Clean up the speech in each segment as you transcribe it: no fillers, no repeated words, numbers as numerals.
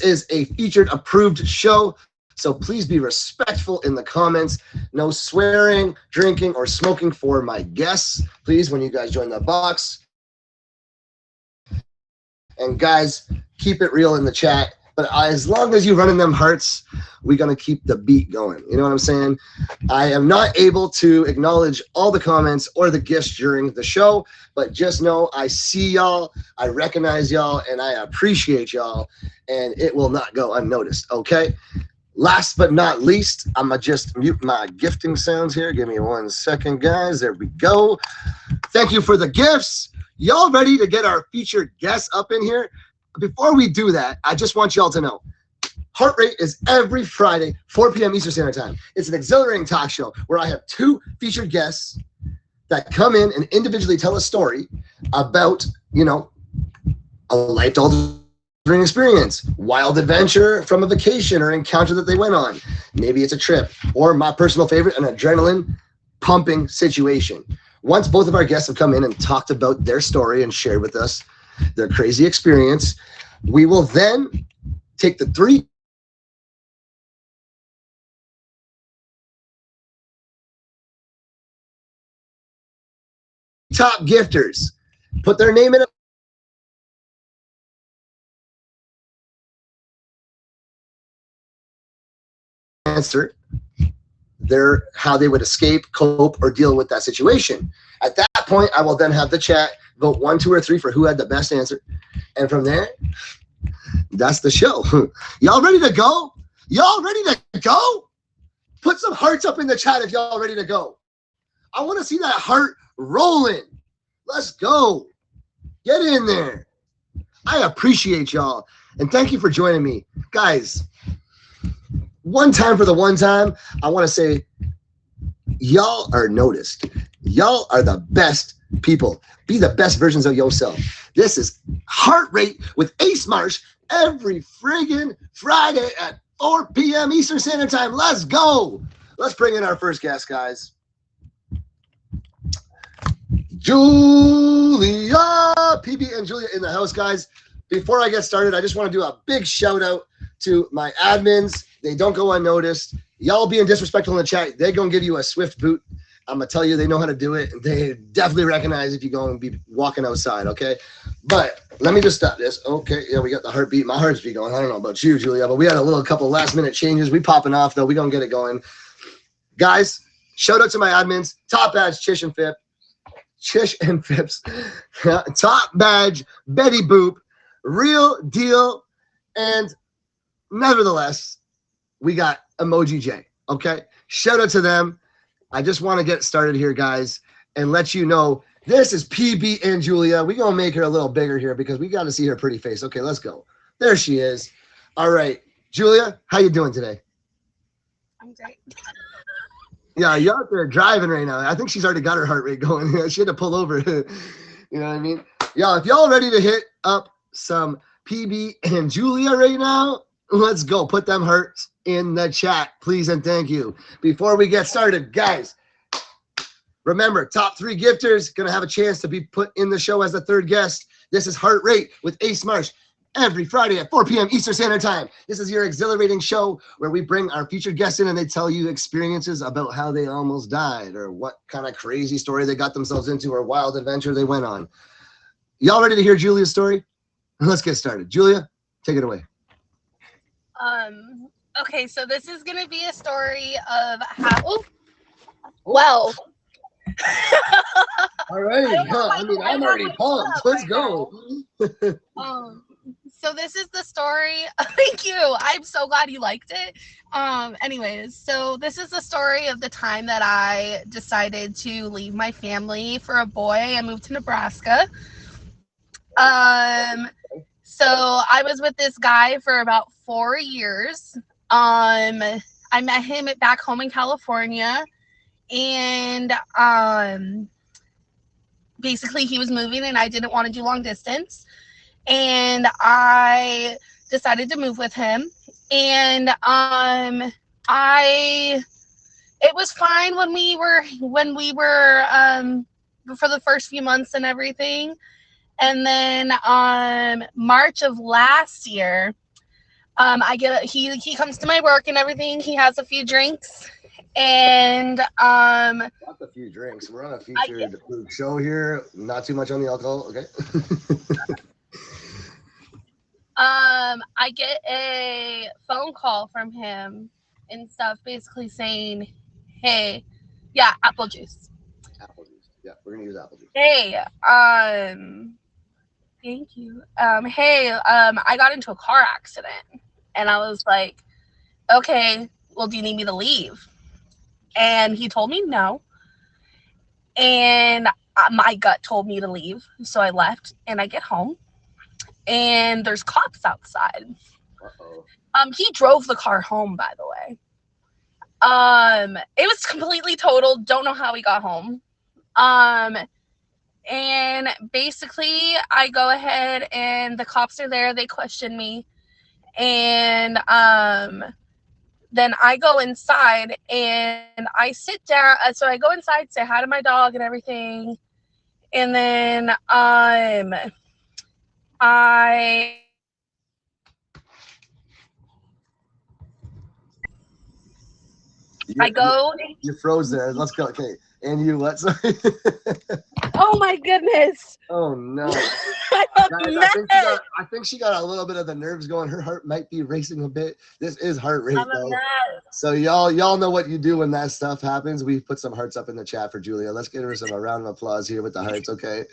is a featured approved show, so please be respectful in the comments. No swearing, drinking, or smoking for my guests, please, when you guys join the box. And guys, keep it real in the chat. But as long as you run in them hearts, we're going to keep the beat going. You know what I'm saying? I am not able to acknowledge all the comments or the gifts during the show, but just know I see y'all, I recognize y'all, and I appreciate y'all, and it will not go unnoticed, okay? Last but not least, I'm going to just mute my gifting sounds here. Give me 1 second, guys. There we go. Thank you for the gifts. Y'all ready to get our featured guests up in here? Before we do that, I just want y'all to know, Heart Rate is every Friday, 4 p.m. Eastern Standard Time. It's an exhilarating talk show where I have 2 featured guests that come in and individually tell a story about, a life-altering experience, wild adventure from a vacation or encounter that they went on. Maybe it's a trip, or my personal favorite, an adrenaline-pumping situation. Once both of our guests have come in and talked about their story and shared with us their crazy experience, we will then take the 3 top gifters, put their name in a answer how they would escape, cope, or deal with that situation. At that point, I will then have the chat vote 1, 2, or 3 for who had the best answer. And from there, that's the show. Y'all ready to go? Y'all ready to go? Put some hearts up in the chat if y'all ready to go. I want to see that heart rolling. Let's go. Get in there. I appreciate y'all. And thank you for joining me. Guys, one time for the one time, I want to say y'all are noticed. Y'all are the best people. Be the best versions of yourself. This is Heart Rate with Ace Marsh every friggin' Friday at 4 p.m. Eastern Standard Time. Let's go. Let's bring in our first guest, guys. Julia, PB and Julia in the house, guys. Before I get started, I just want to do a big shout out to my admins. They don't go unnoticed. Y'all being disrespectful in the chat, they're going to give you a swift boot. I'm going to tell you they know how to do it. They definitely recognize if you're going to be walking outside, okay? But let me just stop this. Okay, yeah, we got the heartbeat. My heart's beat going. I don't know about you, Julia, but we had a couple last-minute changes. We popping off, though. We're going to get it going. Guys, shout out to my admins. Top Badge, Chish and Phip. Chish and Phipps. Top Badge, Betty Boop. Real Deal. And nevertheless, we got Emoji J, okay? Shout out to them. I just want to get started here, guys, and let you know this is PB and Julia. We're going to make her a little bigger here because we got to see her pretty face. Okay, let's go. There she is. All right. Julia, how you doing today? I'm great. Yeah, you're out there driving right now. I think she's already got her heart rate going. She had to pull over. You know what I mean? Yeah, if y'all ready to hit up some PB and Julia right now, let's go. Put them hearts in the chat, please and thank you. Before we get started, guys, remember, top 3 gifters going to have a chance to be put in the show as the 3rd guest. This is Heart Rate with Ace Marsh every Friday at 4 p.m. Eastern Standard Time. This is your exhilarating show where we bring our featured guests in and they tell you experiences about how they almost died or what kind of crazy story they got themselves into or wild adventure they went on. Y'all ready to hear Julia's story? Let's get started. Julia, take it away. Okay, so this is going to be a story of how, well. All right. I'm already pumped. Let's go. So this is the story. Thank you. I'm so glad you liked it. Anyways, so this is the story of the time that I decided to leave my family for a boy. I moved to Nebraska. So I was with this guy for about 4 years. I met him back home in California, and basically he was moving and I didn't want to do long distance, and I decided to move with him. And it was fine when we were for the first few months and everything. And then March of last year, He comes to my work and everything. He has a few drinks, and Not a few drinks. We're on a featured food show here. Not too much on the alcohol. Okay. I get a phone call from him and stuff, basically saying, "Hey, yeah, apple juice. Apple juice. Yeah, we're gonna use apple juice. Hey, thank you. Hey, I got into a car accident." And I was like, "Okay, well, do you need me to leave?" And he told me no. And my gut told me to leave, so I left. And I get home, and there's cops outside. Uh-oh. He drove the car home, by the way. It was completely totaled. Don't know how he got home. And basically, I go ahead, and the cops are there. They question me, and then I go inside, and I sit down. So I go inside, say hi to my dog and everything, and then I go. You froze there. Let's go. Okay. And you what? Sorry. Oh my goodness. Oh no. Guys, I think she got a little bit of the nerves going. Her heart might be racing a bit. This is heart rate though. So y'all know what you do when that stuff happens. We put some hearts up in the chat for Julia. Let's give her a round of applause here with the hearts, okay?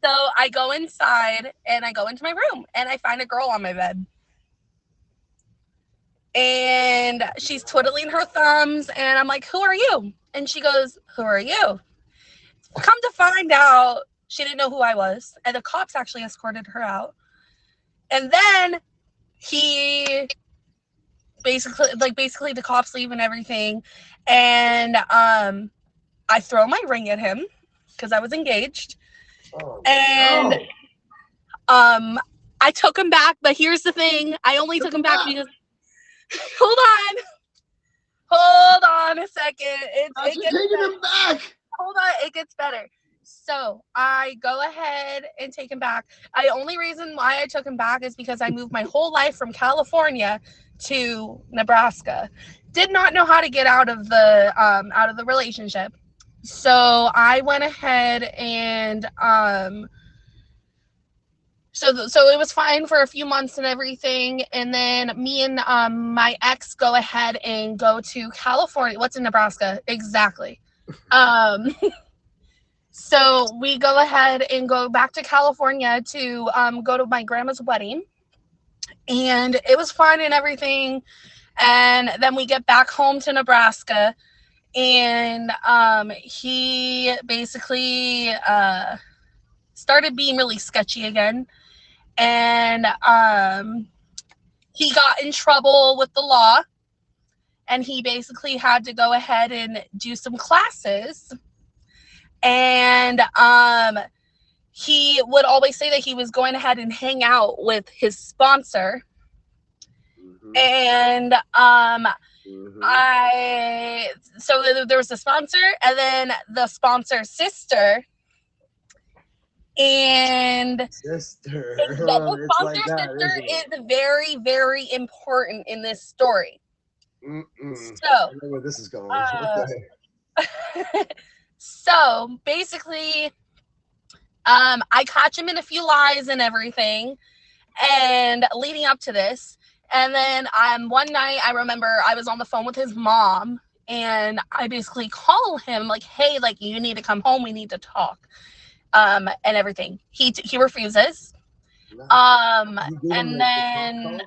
So I go inside and I go into my room and I find a girl on my bed. And she's twiddling her thumbs and I'm like, "Who are you?" And she goes, "Who are you?" Come to find out, she didn't know who I was. And the cops actually escorted her out. And then he basically the cops leave and everything. And I throw my ring at him because I was engaged. Oh, and no. I took him back, but here's the thing. I only took him back because hold on a second. How'd you taking him back? Hold on, it gets better. So I go ahead and take him back. The only reason why I took him back is because I moved my whole life from California to Nebraska. Did not know how to get out of the relationship. So I went ahead and so it was fine for a few months and everything. And then me and my ex go ahead and go to California. What's in Nebraska? Exactly. So we go ahead and go back to California to go to my grandma's wedding. And it was fine and everything. And then we get back home to Nebraska. And he basically started being really sketchy again. And he got in trouble with the law. And he basically had to go ahead and do some classes. And he would always say that he was going ahead and hang out with his sponsor. Mm-hmm. And so there was a sponsor and then the sponsor's sister. And the sponsor's sister is very, very important in this story. So I know where this is going. So basically, I catch him in a few lies and everything, and leading up to this. And then one night, I remember I was on the phone with his mom, and I basically call him like, "Hey, like you need to come home. We need to talk," and everything. He refuses, and then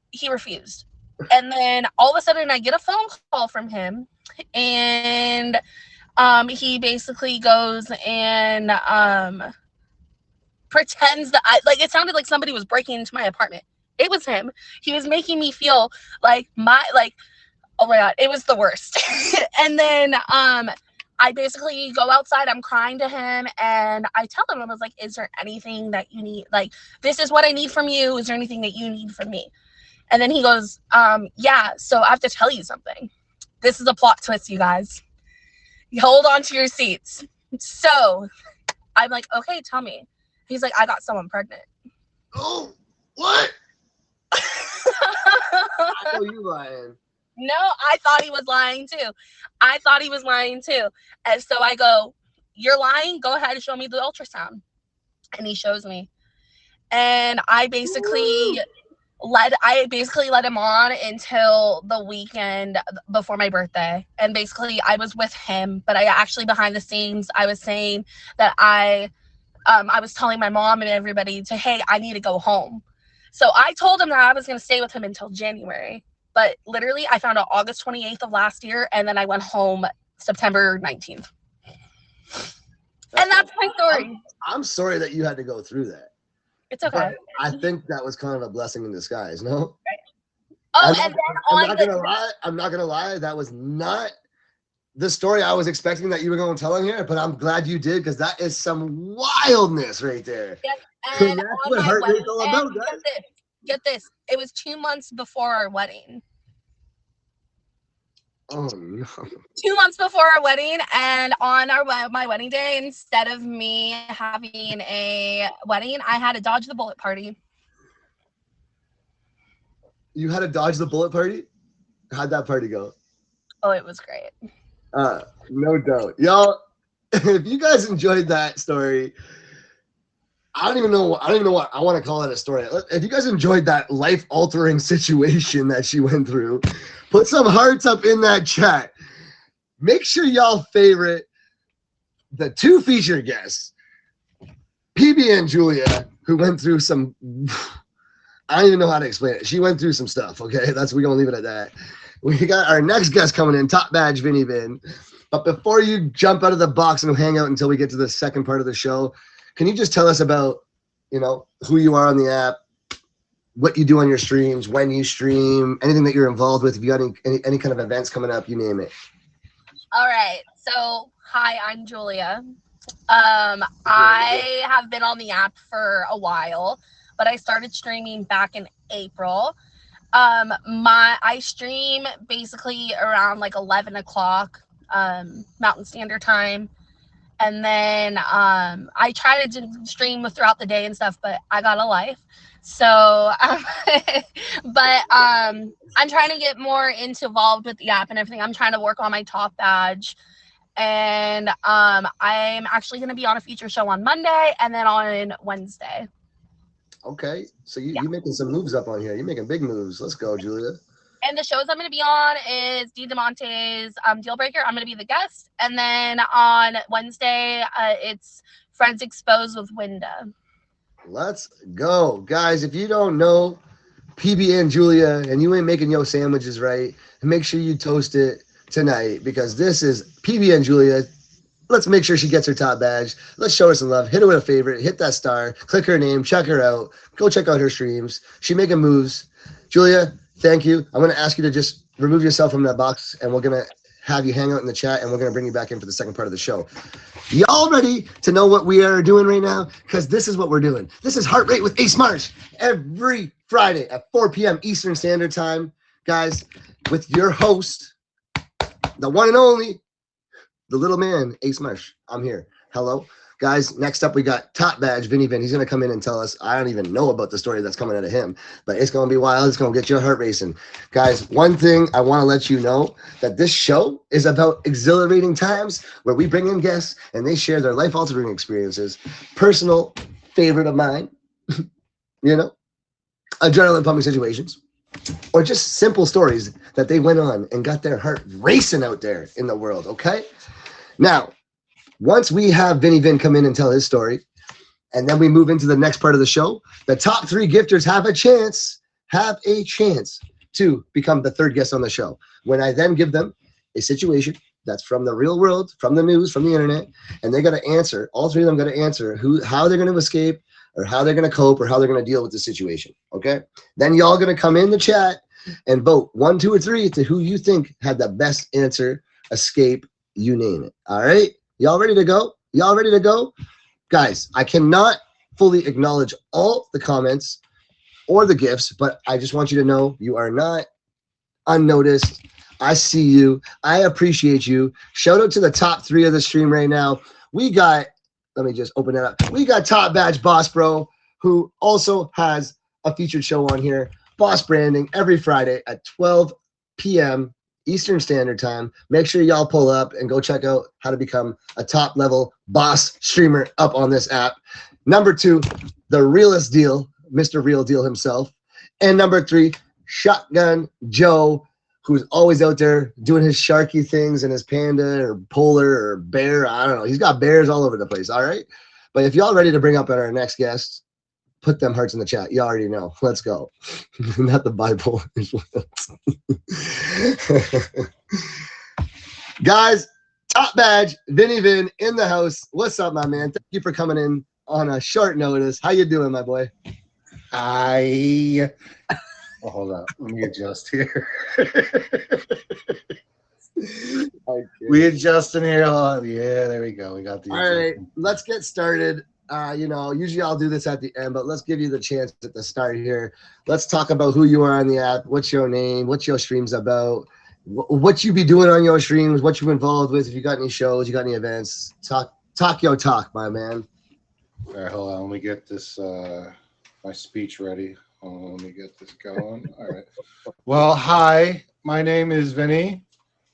he refused. And then all of a sudden, I get a phone call from him, and he basically goes and pretends that it sounded like somebody was breaking into my apartment. It was him. He was making me feel like oh my God, it was the worst. And then I basically go outside, I'm crying to him, and I tell him, I was like, "Is there anything that you need? Like, this is what I need from you. Is there anything that you need from me?" And then he goes, "Yeah, so I have to tell you something. This is a plot twist, you guys. Hold on to your seats." So I'm like, "Okay, tell me." He's like, "I got someone pregnant." Oh, what? you lying. No, I thought he was lying too. And so I go, you're lying? Go ahead and show me the ultrasound. And he shows me. And I basically let him on until the weekend before my birthday. And basically I was with him, but I actually behind the scenes, I was saying that I was telling my mom and everybody hey, I need to go home. So I told him that I was going to stay with him until January. But literally, I found out August 28th of last year, and then I went home September 19th. And that's my story. I'm sorry that you had to go through that. It's okay. But I think that was kind of a blessing in disguise, no? Right. Oh, I'm not gonna lie. That was not the story I was expecting that you were going to tell in here, but I'm glad you did, because that is some wildness right there. Yep. And that's what heartbreak's all about, guys. Get this. It was 2 months before our wedding. Oh no. 2 months before our wedding, and on my wedding day, instead of me having a wedding, I had a dodge the bullet party. You had a dodge the bullet party? How'd that party go? Oh, it was great. No doubt. Y'all, if you guys enjoyed that story, I don't even know what I want to call it a story. If you guys enjoyed that life-altering situation that she went through, put some hearts up in that chat. Make sure y'all favorite the 2 featured guests, PB and Julia, who went through some, I don't even know how to explain it. She went through some stuff, okay? We're going to leave it at that. We got our next guest coming in, Top Badge Vinny Vin. But before you jump out of the box and hang out until we get to the second part of the show, can you just tell us about, who you are on the app, what you do on your streams, when you stream, anything that you're involved with, if you got any kind of events coming up, you name it. All right. So, hi, I'm Julia. I have been on the app for a while, but I started streaming back in April. I stream basically around like 11 o'clock Mountain Standard Time. And then I try to stream throughout the day and stuff, but I got a life. So, but I'm trying to get more involved with the app and everything. I'm trying to work on my top badge. And I'm actually going to be on a feature show on Monday and then on Wednesday. Okay. So you're making some moves up on here. You're making big moves. Let's go, Julia. And the shows I'm going to be on is D. DeMonte's Deal Breaker. I'm going to be the guest. And then on Wednesday, it's Friends Exposed with Winda. Let's go. Guys, if you don't know PB and Julia and you ain't making your sandwiches right, make sure you toast it tonight, because this is PB and Julia. Let's make sure she gets her top badge. Let's show her some love. Hit her with a favorite. Hit that star. Click her name. Check her out. Go check out her streams. She making moves. Julia, thank you. I'm going to ask you to just remove yourself from that box, and we're going to have you hang out in the chat, and we're going to bring you back in for the second part of the show. Y'all ready to know what we are doing right now? Because this is what we're doing. This is Heart Rate with Ace Marsh every Friday at 4 p.m. Eastern Standard Time. Guys, with your host, the one and only, the little man, Ace Marsh. I'm here. Hello. Guys, next up we got Top Badge Vinny Vin. He's going to come in and tell us. I don't even know about the story that's coming out of him, but it's going to be wild. It's going to get your heart racing. Guys, one thing I want to let you know, that this show is about exhilarating times where we bring in guests and they share their life-altering experiences. Personal favorite of mine, adrenaline pumping situations, or just simple stories that they went on and got their heart racing out there in the world, okay? Now, once we have Vinny Vin come in and tell his story, and then we move into the next part of the show, the top 3 gifters have a chance to become the third guest on the show. When I then give them a situation that's from the real world, from the news, from the internet, and they got to answer, all 3 of them got to answer how they're going to escape, or how they're going to cope, or how they're going to deal with the situation, okay? Then y'all going to come in the chat and vote 1, 2, or 3 to who you think had the best answer, escape, you name it, all right? Y'all ready to go? Y'all ready to go? Guys, I cannot fully acknowledge all the comments or the gifts, but I just want you to know you are not unnoticed. I see you. I appreciate you. Shout out to the top 3 of the stream right now. We got, let me just open that up. We got Top Badge Boss Bro, who also has a featured show on here. Boss Branding every Friday at 12 p.m. Eastern Standard Time. Make sure y'all pull up and go check out how to become a top level boss streamer up on this app. Number 2, the realest deal, Mr. Real Deal himself. And number 3, Shotgun Joe, who's always out there doing his sharky things and his panda or polar or bear. I don't know. He's got bears all over the place. All right. But if y'all ready to bring up our next guest, put them hearts in the chat. You already know. Let's go. Not the Bible. Guys, top badge, Vinny Vin in the house. What's up, my man? Thank you for coming in on a short notice. How you doing, my boy? Hold on. Let me adjust here. We adjusting here. Yeah, there we go. We got the. All right, let's get started. Usually I'll do this at the end, but let's give you the chance at the start here. Let's talk about who you are on the app. What's your name? What's your streams about? What you be doing on your streams? What you involved with? If you got any shows, you got any events? Talk your talk, my man. All right, hold on. Let me get this my speech ready. Let me get this going. All right. Well, hi. My name is Vinny,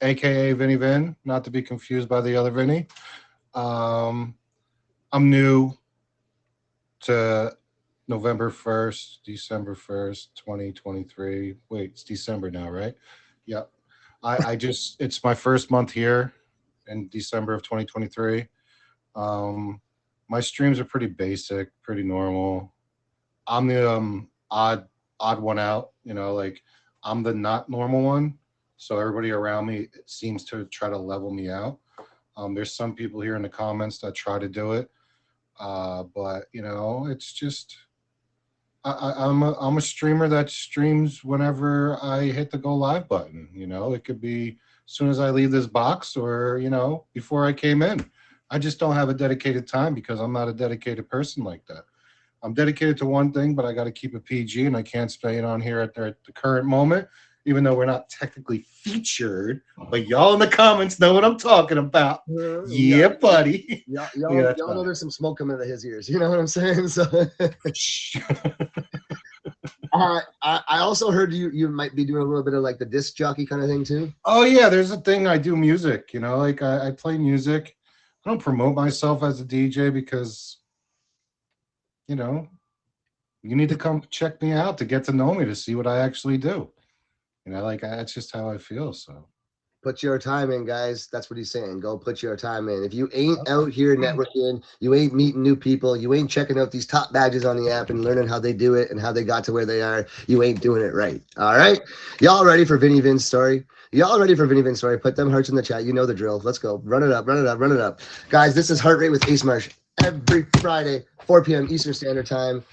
aka Vinny Vin, not to be confused by the other Vinny. I'm new to November 1st, December 1st, 2023. Wait, it's December now, right? Yep. It's my first month here in December of 2023. My streams are pretty basic, pretty normal. I'm the odd one out, like I'm the not normal one. So everybody around me seems to try to level me out. There's some people here in the comments that try to do it. But it's just I'm a streamer that streams whenever I hit the go live button. It could be as soon as I leave this box or before I came in. I just don't have a dedicated time because I'm not a dedicated person like that. I'm dedicated to one thing, but I got to keep it PG, and I can't stay on here at the current moment, even though we're not technically featured. But y'all in the comments know what I'm talking about. Yeah, buddy. Y'all know there's some smoke coming out of his ears. You know what I'm saying? So, I also heard you might be doing a little bit of like the disc jockey kind of thing too. Oh yeah, there's a thing. I do music. Like I play music. I don't promote myself as a DJ because, you need to come check me out to get to know me, to see what I actually do. That's just how I feel. So put your time in, guys. That's what he's saying. Go put your time in. If you ain't out here networking, you ain't meeting new people, you ain't checking out these top badges on the app and learning how they do it and how they got to where they are, you ain't doing it right. All right? Y'all ready for Vinny Vin's story? Put them hearts in the chat. You know the drill. Let's go. Run it up. Guys, this is Heart Rate with Ace Marsh every Friday, 4 p.m. Eastern Standard Time.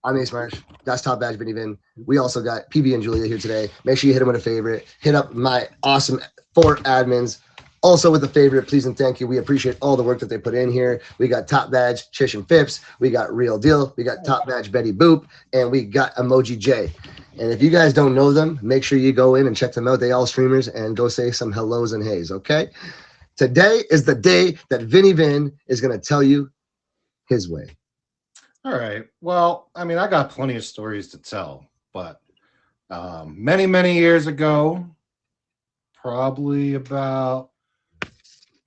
I'm Ace Marsh. That's Top Badge Vinny Vin. We also got PB and Julia here today. Make sure you hit them with a favorite. Hit up my awesome 4 admins. Also with a favorite, please and thank you. We appreciate all the work that they put in here. We got Top Badge Chish and Phipps. We got Real Deal. We got Top Badge Betty Boop. And we got Emoji J. And if you guys don't know them, make sure you go in and check them out. They all streamers, and go say some hellos and hays, okay? Today is the day that Vinny Vin is going to tell you his way. All right. Well, I got plenty of stories to tell, but many, many years ago, probably about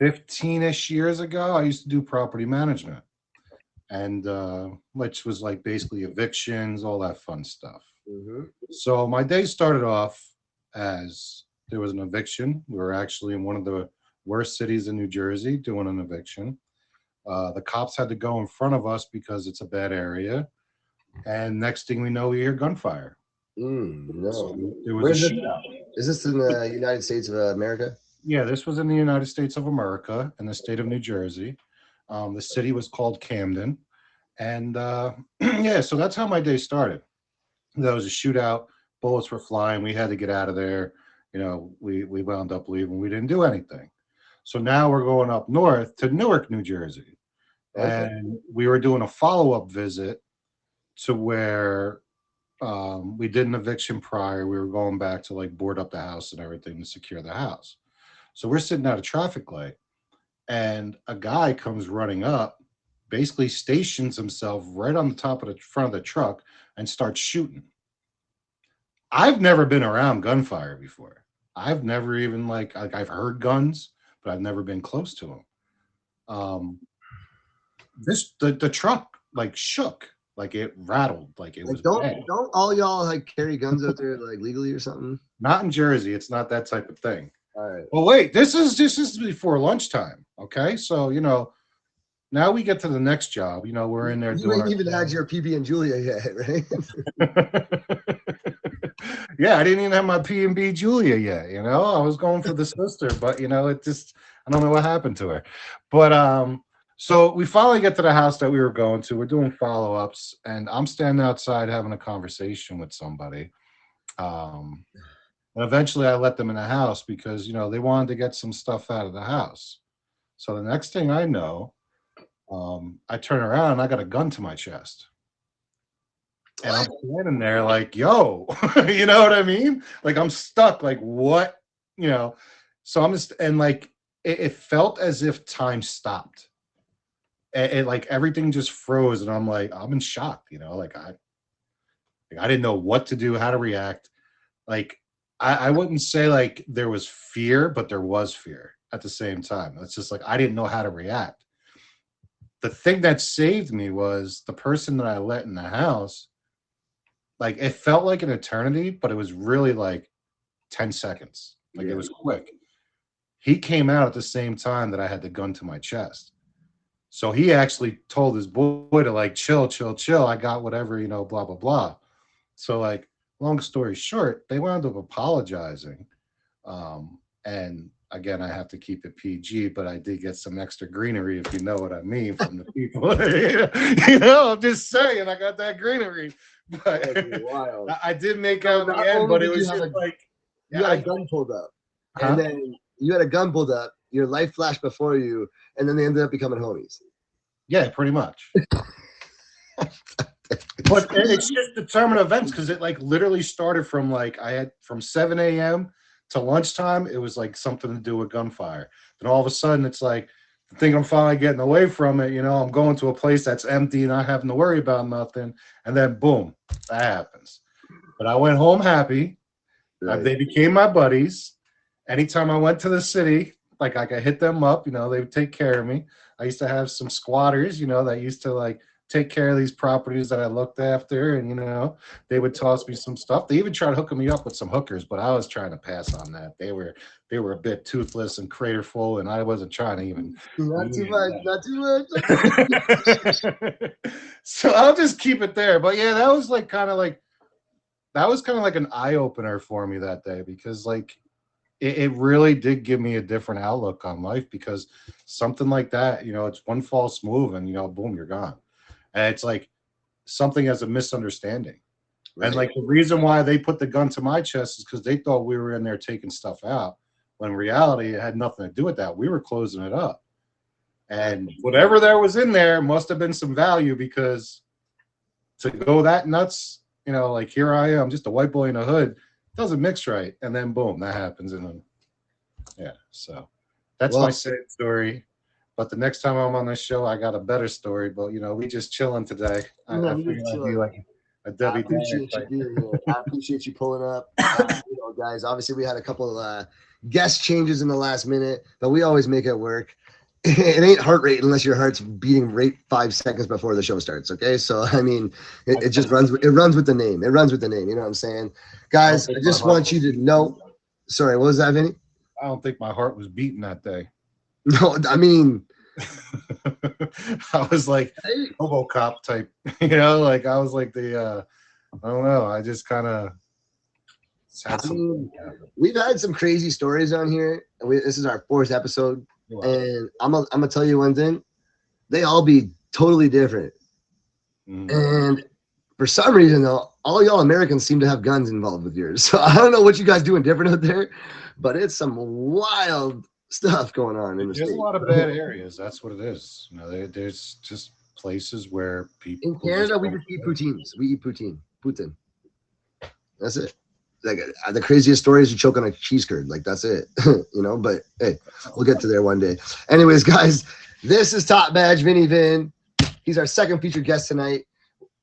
15-ish years ago, I used to do property management, and which was like basically evictions, all that fun stuff. Mm-hmm. So my day started off as there was an eviction. We were actually in one of the worst cities in New Jersey doing an eviction. The cops had to go in front of us because it's a bad area. And next thing we know, we hear gunfire. No. So there was Is this in the United States of America? Yeah, this was in the United States of America, in the state of New Jersey. The city was called Camden. And yeah, so that's how my day started. There was a shootout. Bullets were flying. We had to get out of there. We wound up leaving. We didn't do anything. So now we're going up north to Newark, New Jersey. Okay. And we were doing a follow-up visit to where we did an eviction prior. We were going back to like board up the house and everything to secure the house. So we're sitting at a traffic light, and a guy comes running up, basically stations himself right on the top of the front of the truck and starts shooting. I've never been around gunfire before. I've never even like I've heard guns, but I've never been close to them. The truck like shook, like it rattled, like it Like, was bad. don't all y'all like carry guns out there like legally or something? Not in Jersey. It's not that type of thing. All right. Well, wait, this is before lunchtime. Okay, so now we get to the next job. We're in there You doing. ain't even had your PB and Julia yet, right? Yeah, I didn't even have my P&B Julia yet. I was going for the sister, but it just I don't know what happened to her. But so we finally get to the house that we were going to. We're doing follow-ups, and I'm standing outside having a conversation with somebody. And eventually I let them in the house because, they wanted to get some stuff out of the house. So the next thing I know, I turn around and I got a gun to my chest. And I'm standing there like, yo, you know what I mean? Like I'm stuck, like what, so I'm just, and like, it felt as if time stopped. It like everything just froze and I'm like, I'm in shock, like I didn't know what to do, how to react. Like, I wouldn't say like there was fear, but there was fear at the same time. It's just like, I didn't know how to react. The thing that saved me was the person that I let in the house. Like it felt like an eternity, but it was really like 10 seconds. Like it was quick. He came out at the same time that I had the gun to my chest. So he actually told his boy to like, chill. I got whatever, blah, blah, blah. So like, long story short, they wound up apologizing. And again, I have to keep it PG, but I did get some extra greenery, if you know what I mean, from the people. I'm just saying, I got that greenery. But Wild. I did make out in the end, but it was just like you had a gun pulled up, and then you had a gun pulled up. Your life flashed before you, and then they ended up becoming homies. Yeah, pretty much. But it's just determined events because it like literally started from like I had from 7 a.m. to lunchtime. It was like something to do with gunfire. Then all of a sudden, it's like I think I'm finally getting away from it. I'm going to a place that's empty, not having to worry about nothing. And then boom, that happens. But I went home happy. Right. They became my buddies. Anytime I went to the city, like I could hit them up. They would take care of me. I used to have some squatters, that used to like take care of these properties that I looked after, and they would toss me some stuff. They even tried hooking me up with some hookers, but I was trying to pass on that. They were a bit toothless and craterful, and I wasn't trying to even. Not too much. So I'll just keep it there. But yeah, that was kind of like an eye opener for me that day because like it really did give me a different outlook on life because something like that, it's one false move and boom, you're gone. And it's like something as a misunderstanding. Right. And like the reason why they put the gun to my chest is because they thought we were in there taking stuff out. When in reality, it had nothing to do with that. We were closing it up. And whatever there was in there must have been some value because to go that nuts, like here I am, just a white boy in a hood, doesn't mix right. And then boom, that happens. And then, yeah, so that's my sad story. But the next time I'm on this show, I got a better story. But we just chilling today. I appreciate you pulling up. Guys, obviously we had a couple of guest changes in the last minute, but we always make it work. It ain't heart rate unless your heart's beating rate 5 seconds before the show starts. Okay, so I mean, it just runs. It runs with the name. It runs with the name. You know what I'm saying, guys? I just want you to know. Sorry, what was that, Vinny? I don't think my heart was beating that day. No, I mean, I was like RoboCop type, like I was like the, I don't know. I just kind of. We've had some crazy stories on here. This is our 4th episode, and I'm gonna tell you one thing. They all be totally different, and for some reason though, all y'all Americans seem to have guns involved with yours. So I don't know what you guys doing different out there, but it's some wild stuff going on in the There's state. a lot of bad areas. That's what it is. There's just places where people. In Canada, we just eat poutines. We eat poutine. That's it. Like the craziest story is you choke on a cheese curd. Like that's it. But hey, we'll get to there one day. Anyways, guys, this is Top Badge Vinny Vin. He's our second featured guest tonight,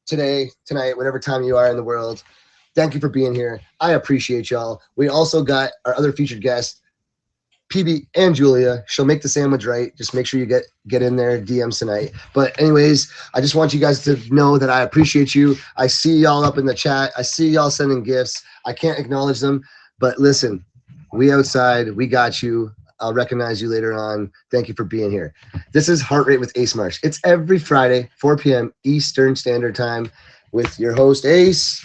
whatever time you are in the world. Thank you for being here. I appreciate y'all. We also got our other featured guest, PB and Julia. She'll make the sandwich right. Just make sure you get in there, DMs tonight. But anyways, I just want you guys to know that I appreciate you. I see y'all up in the chat. I see y'all sending gifts. I can't acknowledge them, but listen, we outside. We got you. I'll recognize you later on. Thank you for being here. This is Heart Rate with Ace Marsh. It's every Friday, 4 p.m. Eastern Standard Time with your host, Ace.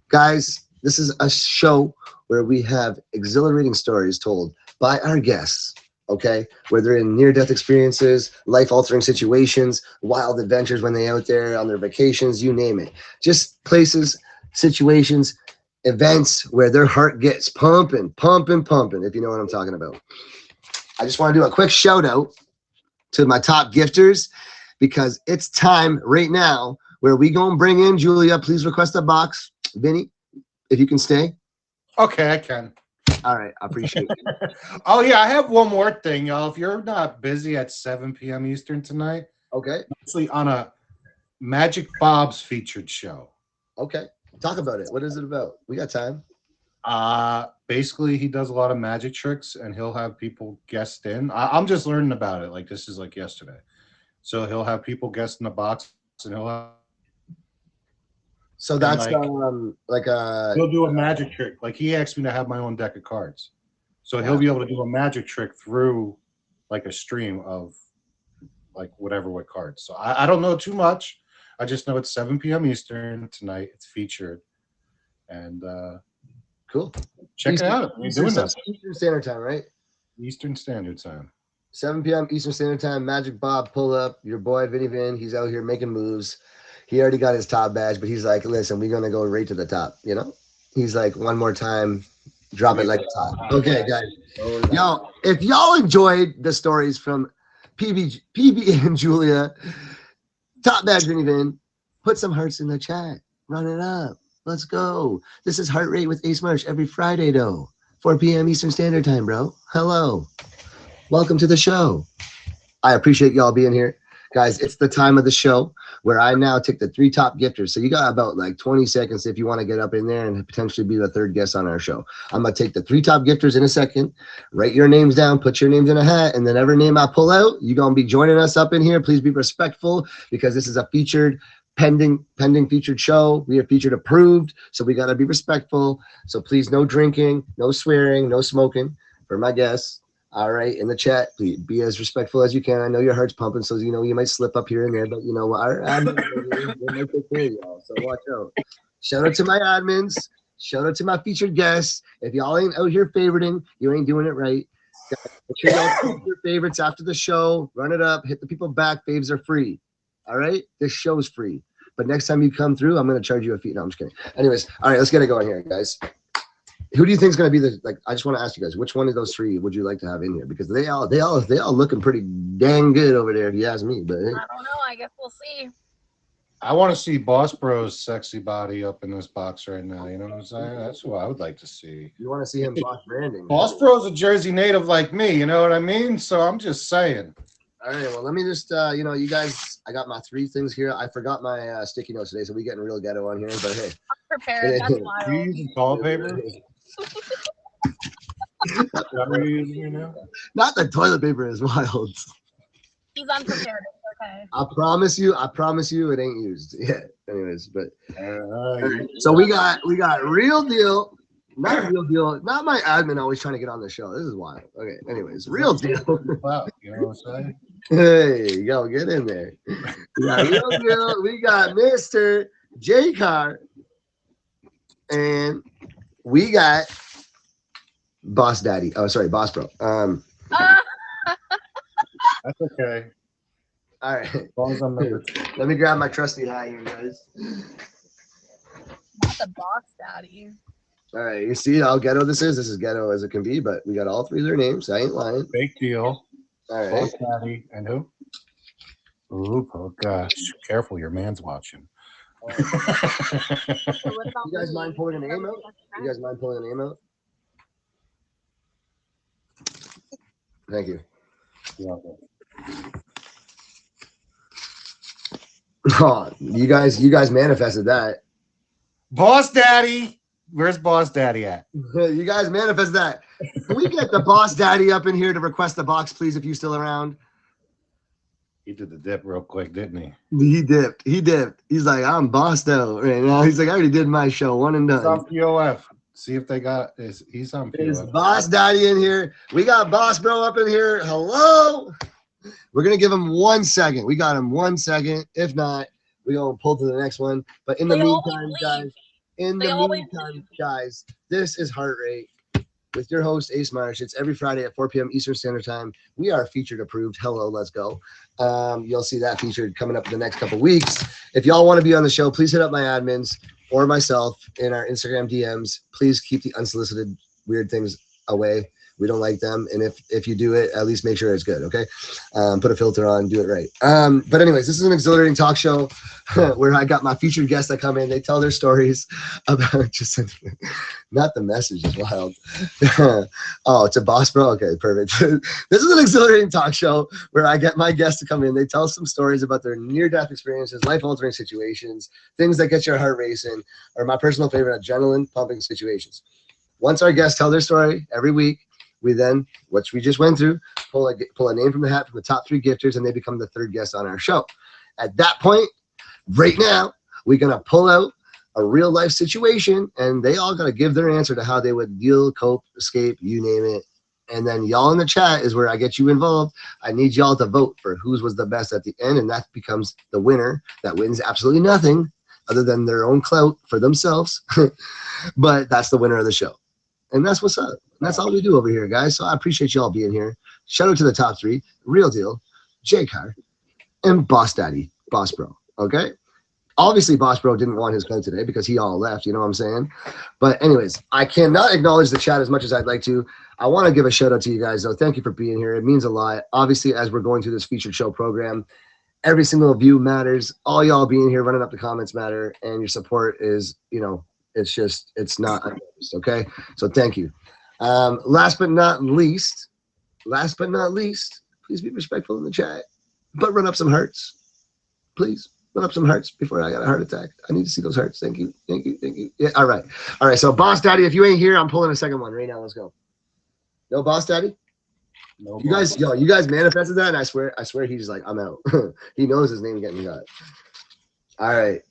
Guys, this is a show where we have exhilarating stories told by our guests, okay? Whether in near-death experiences, life-altering situations, wild adventures when they're out there on their vacations, you name it. Just places, situations, events where their heart gets pumping, if you know what I'm talking about. I just want to do a quick shout out to my top gifters because it's time right now where we gonna bring in Julia. Please request a box. Vinny, if you can stay. Okay, I can. All right, I appreciate it. Oh yeah, I have one more thing, y'all. If you're not busy at 7 p.m. Eastern tonight, Okay, actually on a Magic Bob's featured show. okay. Talk about it. What is it about? We got time. Basically he does a lot of magic tricks and he'll have people guest in. I'm just learning about it. Like this is like yesterday. So he'll have people guest in the box and he'll have So that's he'll do a magic trick. Like he asked me to have my own deck of cards. So he'll be able to do a magic trick through like a stream of like what cards. So I don't know too much. I just know it's 7 p.m. Eastern tonight. It's featured. And cool. Check it out. We're doing this. Eastern Standard Time, right? Eastern Standard Time. 7 p.m. Eastern Standard Time. Magic Bob, pull up. Your boy Vinny Vin. He's out here making moves. He already got his top badge, but he's like, listen, we're gonna go right to the top. You know? He's like, one more time, drop it like the top. Okay, guys. Yo, if y'all enjoyed the stories from PB and Julia, top badge Vinny Vin, put some hearts in the chat. Run it up. Let's go. This is Heart Rate with Ace Marsh every Friday, though. 4 p.m. Eastern Standard Time, bro. Hello. Welcome to the show. I appreciate y'all being here. Guys, it's the time of the show where I now take the 3 top gifters. So you got about like 20 seconds if you want to get up in there and potentially be the 3rd guest on our show. I'm going to take the 3 top gifters in a second. Write your names down. Put your names in a hat. And then every name I pull out, you're going to be joining us up in here. Please be respectful because this is a featured pending featured show. We are featured approved, so we got to be respectful. So please, no drinking, no swearing, no smoking for my guests. All right, in the chat, please be as respectful as you can. I know your heart's pumping, so you know you might slip up here and there, but you know what? I'm might take care of y'all, so watch out. Shout out to my admins. Shout out to my featured guests. If y'all ain't out here favoriting, you ain't doing it right. Make sure y'all pick your favorites after the show. Run it up. Hit the people back. Faves are free. All right, this show's free. But next time you come through, I'm going to charge you a fee. No, I'm just kidding. Anyways, all right, let's get it going here, guys. Who do you think is going to be the, like, I just want to ask you guys, which one of those 3 would you like to have in here? Because they all looking pretty dang good over there, if you ask me. But hey. I don't know. I guess we'll see. I want to see Boss Bro's sexy body up in this box right now. You know what I'm saying? That's what I would like to see. You want to see him boss branding. Boss Bro's a Jersey native like me. You know what I mean? So I'm just saying. All right, well, let me just, you guys, I got my 3 things here. I forgot my sticky notes today, so we're getting real ghetto on here, but hey. I'm prepared. That's Are you wild. using toilet paper? What are you using now? Not the toilet paper is wild. He's unprepared. It's okay. I promise you, it ain't used yet. Anyways, but so we got real deal. Not real deal. Not my admin always trying to get on the show. This is wild. Okay. Anyways, real deal. Wow, you know what I'm saying? Hey, yo, get in there. Yeah, real deal. We got Mr. J Car, and we got Boss Daddy. Oh, sorry, Boss Bro. That's okay. All right. As long as I'm number 2. Let me grab my trusty hat here, guys. Not the boss daddy. All right, you see how ghetto this is? This is ghetto as it can be, but we got all 3 of their names. I ain't lying. Big deal. All right. Boss Daddy. And who? Ooh, oh gosh. Careful, your man's watching. So what about You guys me? mind pulling a name out? You guys mind pulling a name out? Thank you. Oh, you guys manifested that. Boss Daddy. Where's Boss Daddy at? You guys manifest that. Can we get the boss daddy up in here to request the box, please, if you're still around? He did the dip real quick, didn't he? He dipped. He dipped. He's like, I'm boss though right now. He's like, I already did my show, one and He's on done. POF. See if they got is he's on Is POF. boss daddy in here? We got boss bro up in here. Hello. We're gonna give him 1 second. We got him 1 second. If not, we're gonna pull to the next one. But in the They always meantime, leave. guys, They always guys, this is Heart Rate with your host Ace Marsh. It's every Friday at 4 p.m. Eastern Standard Time. We are featured approved. Hello, let's go. You'll see that featured coming up in the next couple weeks. If y'all want to be on the show, please hit up my admins or myself in our Instagram DMs. Please keep the unsolicited weird things away. We don't like them. And if you do it, at least make sure it's good. Okay. Put a filter on, do it right. But anyways, this is an exhilarating talk show where I got my featured guests that come in. They tell their stories about just not the message is wild. Oh, it's a boss bro. Okay, perfect. This is an exhilarating talk show where I get my guests to come in. They tell some stories about their near-death experiences, life-altering situations, things that get your heart racing, or my personal favorite, adrenaline-pumping situations. Once our guests tell their story every week, we then, which we just went through, pull a name from the hat from the top 3 gifters, and they become the 3rd guest on our show. At that point, right now, we're going to pull out a real life situation, and they all got to give their answer to how they would deal, cope, escape, you name it. And then y'all in the chat is where I get you involved. I need y'all to vote for whose was the best at the end, and that becomes the winner that wins absolutely nothing other than their own clout for themselves. But that's the winner of the show. And that's what's up. That's all we do over here, guys. So I appreciate y'all being here. Shout out to the top 3, Real Deal, J-Car, and Boss Daddy, Boss Bro. Okay? Obviously, Boss Bro didn't want his code today because he all left. You know what I'm saying? But anyways, I cannot acknowledge the chat as much as I'd like to. I want to give a shout out to you guys, though. Thank you for being here. It means a lot. Obviously, as we're going through this featured show program, every single view matters. All y'all being here, running up the comments matter. And your support is, it's not unnoticed, okay? So thank you. Last but not least, please be respectful in the chat, but run up some hearts. Please run up some hearts before I got a heart attack. I need to see those hearts. Thank you. Yeah, all right. So Boss Daddy, if you ain't here, I'm pulling a second one right now. Let's go. No Boss Daddy? No, You guys manifested that, and I swear he's like, I'm out. He knows his name getting got. All right.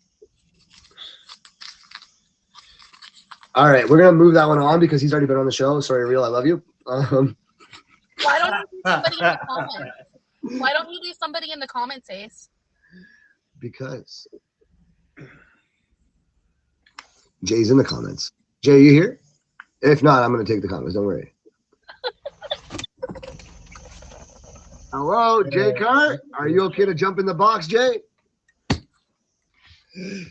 All right, we're gonna move that one on because he's already been on the show. Sorry, Real, I love you. Why don't you do somebody in the comments? Why don't you do somebody in the comments, Ace? Because Jay's in the comments. Jay, are you here? If not, I'm gonna take the comments. Don't worry. Hello, Jay Carr. Are you okay to jump in the box, Jay?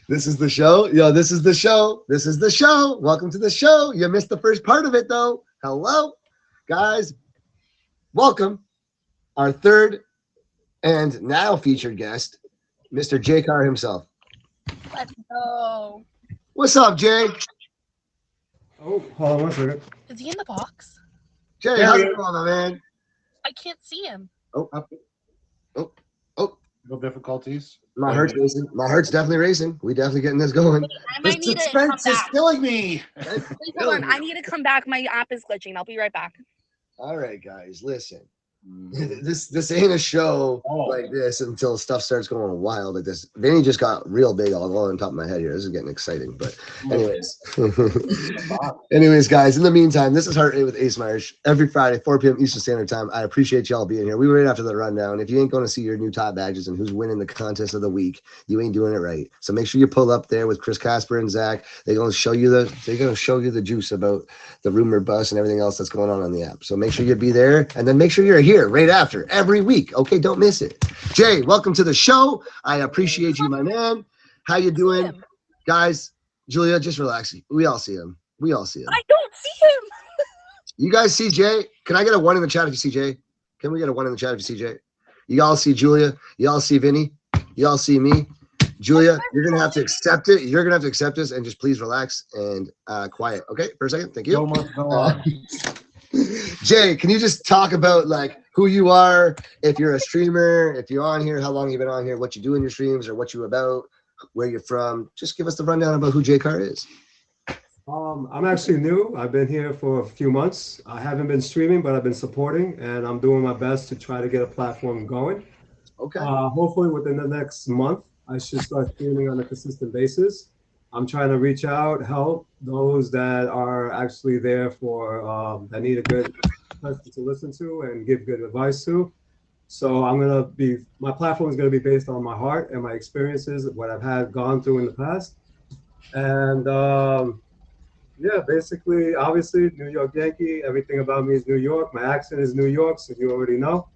This is the show. Yo, this is the show. This is the show. Welcome to the show. You missed the first part of it, though. Hello, guys. Welcome. Our 3rd and now featured guest, Mr. Jay Carr himself. Let's go. What's up, Jay? Oh, hold on 1 second. Is he in the box? Jay, how's it going, my man? I can't see him. no difficulties. My heart's racing. My heart's definitely racing. We definitely getting this going. I might need to come Suspense is back. killing me. Wait, hold on. I need to come back. My app is glitching. I'll be right back. All right, guys, listen. This ain't a show like this until stuff starts going wild like this. Vinny just got real big all on top of my head here. This is getting exciting. But anyways, guys, in the meantime, this is Heart Rate with Ace Marsh every Friday, 4 p.m. Eastern Standard Time. I appreciate y'all being here. We were right after the rundown. If you ain't going to see your new top badges and who's winning the contest of the week, you ain't doing it right. So make sure you pull up there with Chris Casper and Zach. They're gonna show you the juice about the rumor bus and everything else that's going on the app. So make sure you be there, and then make sure you're here right after every week. Okay, don't miss it. Jay, welcome to the show. I appreciate you, my man. How you doing, guys? Julia, just relax. We all see him. I don't see him. You guys see Jay? Can I get a 1 in the chat if you see Jay? Can we get a 1 in the chat if you see Jay? You all see Julia? You all see Vinny? You all see me? Julia, you're gonna have to accept it. You're gonna have to accept this and just please relax and quiet. Okay, for a second. Thank you. So much going on. Jay, can you just talk about like who you are, if you're a streamer, if you're on here, how long you've been on here, what you do in your streams, or what you about, where you're from. Just give us the rundown about who Jay Carr is. I'm actually new. I've been here for a few months. I haven't been streaming, but I've been supporting, and I'm doing my best to try to get a platform going. Okay. Hopefully within the next month, I should start streaming on a consistent basis. I'm trying to reach out, help those that are actually there for, that need a good person to listen to and give good advice to. So my platform is going to be based on my heart and my experiences, what I've gone through in the past. And yeah, basically, obviously, New York Yankee, everything about me is New York. My accent is New York, so you already know.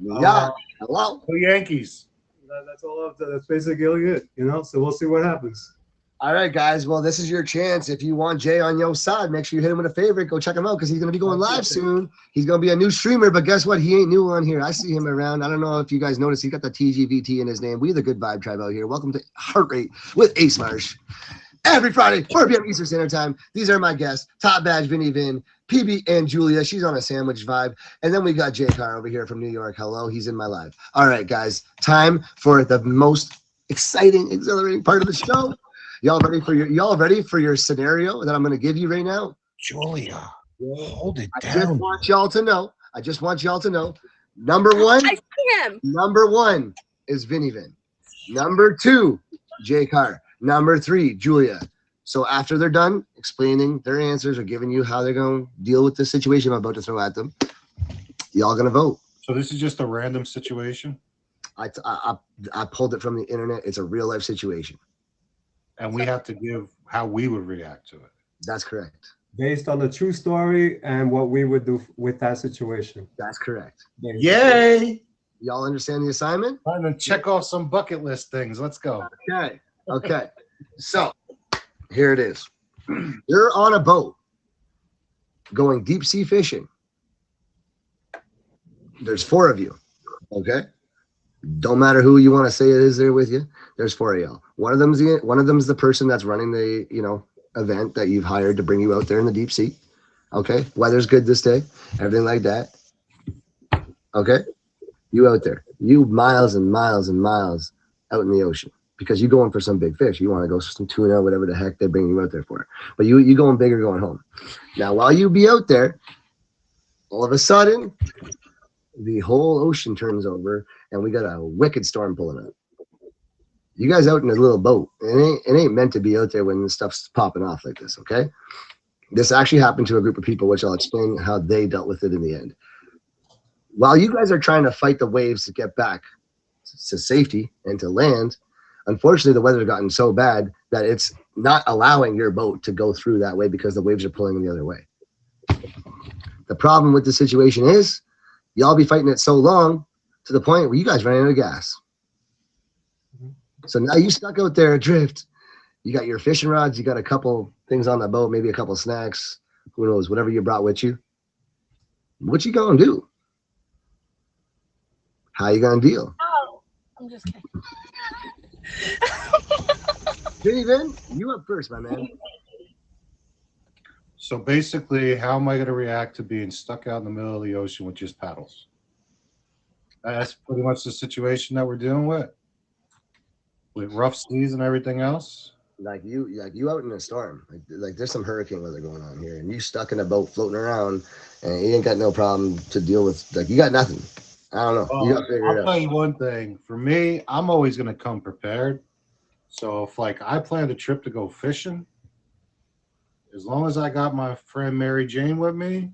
Yeah. Hello. The Yankees. That's basically it, so we'll see what happens. All right, guys. Well, this is your chance. If you want Jay on your side, make sure you hit him with a favorite. Go check him out because he's going to be going live soon. He's going to be a new streamer, but guess what? He ain't new on here. I see him around. I don't know if you guys noticed. He's got the TGVT in his name. We the Good Vibe Tribe out here. Welcome to Heart Rate with Ace Marsh. Every Friday, 4 p.m. Eastern Standard Time. These are my guests, Top Badge, Vinny Vin, PB, and Julia. She's on a sandwich vibe. And then we got Jay Carr over here from New York. Hello, he's in my live. All right, guys, time for the most exciting, exhilarating part of the show. Y'all ready for your scenario that I'm going to give you right now? Julia, hold it I just want y'all to know. Number one. I see him. Number one is Vinny Vin. Number two, Jay Carr. Number three, Julia. So after they're done explaining their answers or giving you how they're going to deal with the situation I'm about to throw at them, y'all going to vote. So this is just a random situation? I pulled it from the internet. It's a real life situation. And we have to give how we would react to it. That's correct. Based on the true story and what we would do with that situation. That's correct. Yay! Y'all understand the assignment? Time to check off some bucket list things. Let's go. Okay. So here it is. You're on a boat going deep sea fishing. There's 4 of you. Okay. Don't matter who you want to say it is there with you. There's 4 of y'all. One of them's the person that's running the event that you've hired to bring you out there in the deep sea. Okay. Weather's good this day. Everything like that. Okay. You out there. You miles and miles and miles out in the ocean. Because you're going for some big fish. You want to go for some tuna, whatever the heck they're bringing you out there for. But you going big or going home. Now, while you be out there, all of a sudden, the whole ocean turns over, and we got a wicked storm pulling up. You guys out in a little boat. It ain't meant to be out there when this stuff's popping off like this, okay? This actually happened to a group of people, which I'll explain how they dealt with it in the end. While you guys are trying to fight the waves to get back to safety and to land, unfortunately, the weather's gotten so bad that it's not allowing your boat to go through that way because the waves are pulling them the other way. The problem with the situation is y'all be fighting it so long to the point where you guys run out of gas. So now you stuck out there adrift. You got your fishing rods. You got a couple things on the boat, maybe a couple snacks. Who knows, whatever you brought with you. What you gonna do? How you gonna deal? Oh, I'm just kidding. Vinny Vin, you up first, my man. So basically, how am I going to react to being stuck out in the middle of the ocean with just paddles? That's pretty much the situation that we're dealing with rough seas and everything else. Like you out in a storm. Like there's some hurricane weather going on here, and you stuck in a boat floating around, and you ain't got no problem to deal with. Like you got nothing. I don't know. Well, I'll tell you one thing. For me, I'm always going to come prepared. So if I planned a trip to go fishing, as long as I got my friend Mary Jane with me,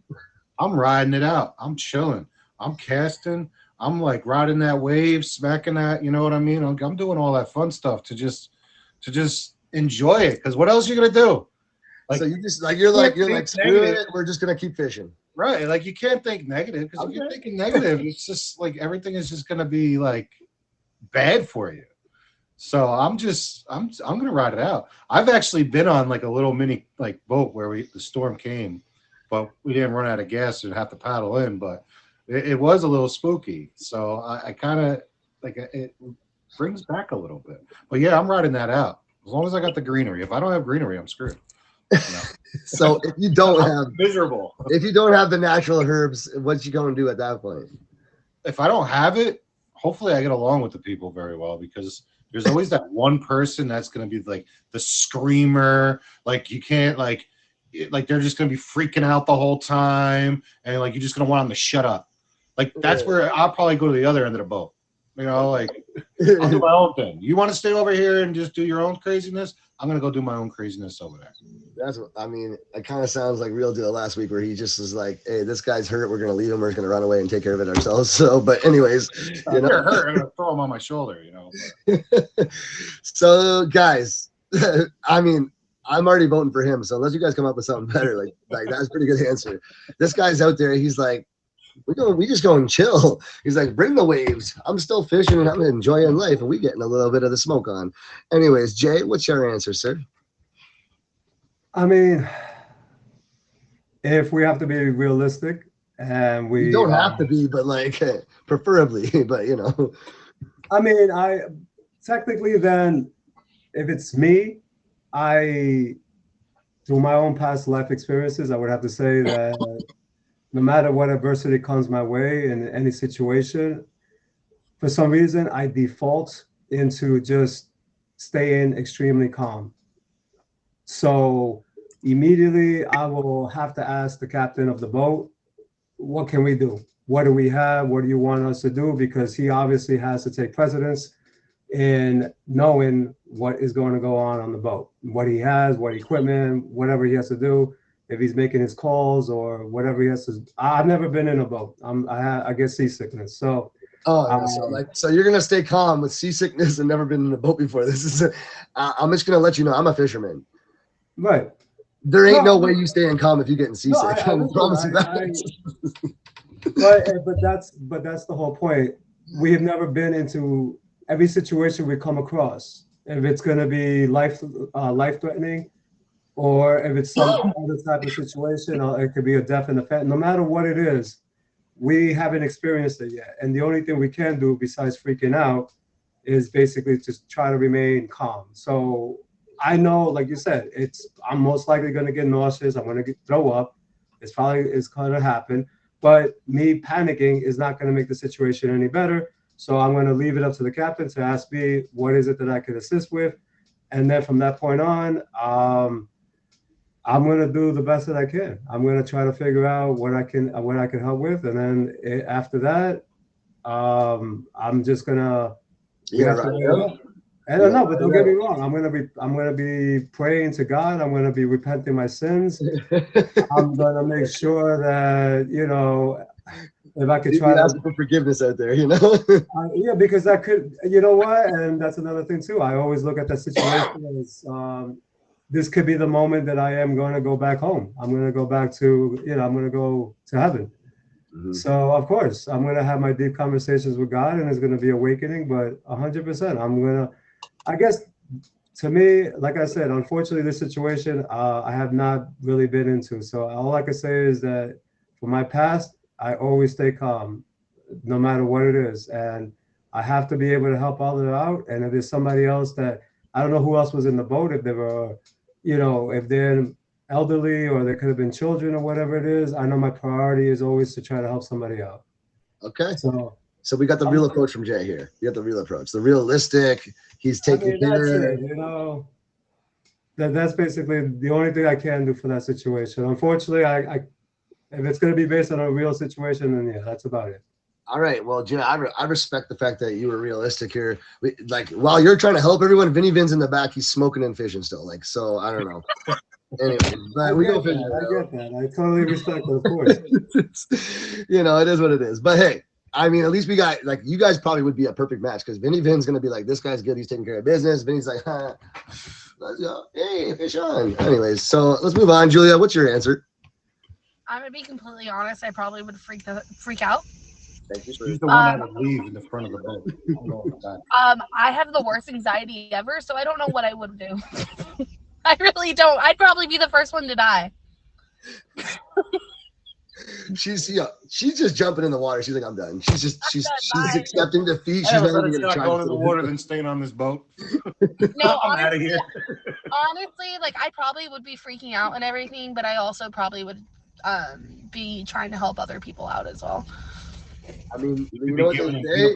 I'm riding it out. I'm chilling. I'm casting. I'm riding that wave, smacking that. You know what I mean? I'm doing all that fun stuff to just enjoy it. Because what else are you gonna do? So you just you're like screw it. We're just gonna keep fishing. Right. You can't think negative because if you're thinking negative, it's just everything is just gonna be bad for you. So I'm gonna ride it out. I've actually been on a little mini boat where the storm came, but we didn't run out of gas and have to paddle in. But it was a little spooky. So I kind of it brings back a little bit. But yeah, I'm riding that out as long as I got the greenery. If I don't have greenery, I'm screwed. So if you don't have miserable, if you don't have the natural herbs, what you gonna do at that point? If I don't have it, hopefully I get along with the people very well because there's always that one person that's going to be like the screamer. Like you can't like they're just going to be freaking out the whole time. And like, you're just going to want them to shut up. Like that's where I'll probably go to the other end of the boat. You know, like I'll do my own thing. You want to stay over here and just do your own craziness? I'm going to go do my own craziness over there. That's what I mean. It kind of sounds like Real Deal last week, where he just was like, "Hey, this guy's hurt. We're gonna leave him. We're just gonna run away and take care of it ourselves." So, but anyways, you know, You're hurt. I'm going to throw him on my shoulder. You know. So guys, I mean, I'm already voting for him. So unless you guys come up with something better, like that's a pretty good answer. This guy's out there. He's like, we just go and chill. He's like, bring the waves. I'm still fishing and I'm enjoying life, and we getting a little bit of the smoke on. Anyways, Jay, what's your answer, sir? I mean, if we have to be realistic, and we You don't have to be, but like preferably, but you know. I mean, I technically then, if it's me, through my own past life experiences, I would have to say that no matter what adversity comes my way in any situation, for some reason, I default into just staying extremely calm. So immediately I will have to ask the captain of the boat, what can we do? What do we have? What do you want us to do? Because he obviously has to take precedence in knowing what is going to go on the boat, what he has, what equipment, whatever he has to do, if he's making his calls or whatever he has to. I've never been in a boat. I get seasickness. So so you're gonna stay calm with seasickness and never been in a boat before. This is I'm just gonna let you know I'm a fisherman. Right. There ain't no way you staying calm if you're getting seasick. I promise you that. But that's the whole point. We have never been into every situation we come across. If it's going to be life threatening, or if it's some other type of situation, or it could be a death in the family. No matter what it is, we haven't experienced it yet. And the only thing we can do besides freaking out is basically just try to remain calm. So I know, like you said, I'm most likely going to get nauseous. I'm going to throw up. It's going to happen. But me panicking is not going to make the situation any better. So I'm going to leave it up to the captain to ask me, what is it that I can assist with? And then from that point on, I'm going to do the best that I can. I'm going to try to figure out what I can help with. And then after that, I'm just going to. I don't know, but don't get me wrong. I'm gonna be praying to God. I'm gonna be repenting my sins. I'm gonna make sure that, you know, if I could try to ask for forgiveness out there, you know. Yeah, because that could, you know what, and that's another thing too. I always look at that situation as this could be the moment that I am going to go back home. I'm going to go back to, you know, I'm going to go to heaven. Mm-hmm. So of course I'm going to have my deep conversations with God, and it's going to be awakening. But 100%, I'm going to. I guess, to me, like I said, unfortunately, this situation I have not really been into. So all I can say is that for my past, I always stay calm, no matter what it is. And I have to be able to help others out. And if there's somebody else that, I don't know who else was in the boat, if they were, you know, if they're elderly or there could have been children or whatever it is, I know my priority is always to try to help somebody out. Okay. So we got the real approach from Jay here. You got the real approach, the realistic. He's taking care. You know, that's basically the only thing I can do for that situation. Unfortunately, I if it's going to be based on a real situation, then yeah, that's about it. All right. Well, Jay, I respect the fact that you were realistic here. Like, while you're trying to help everyone, Vinny Vin's in the back. He's smoking and fishing still. Like, so I don't know. Anyway, but we go fishing. I get that. I totally respect it, of course. You know, it is what it is. But hey, I mean, at least we got, like, you guys probably would be a perfect match, because Vinny Vin's going to be like, this guy's good. He's taking care of business. Vinny's like, let's go. Hey, fish on. Anyways, so let's move on. Julia, what's your answer? I'm going to be completely honest. I probably would freak out. Thank you. She's the one that would leave in the front of the boat. I have the worst anxiety ever, so I don't know what I would do. I really don't. I'd probably be the first one to die. She's just jumping in the water. She's like, I'm done. She's accepting defeat. She's not even going to the water than staying on this boat. No, I'm out of here. Honestly, like, I probably would be freaking out and everything, but I also probably would be trying to help other people out as well. I mean, you know what they say?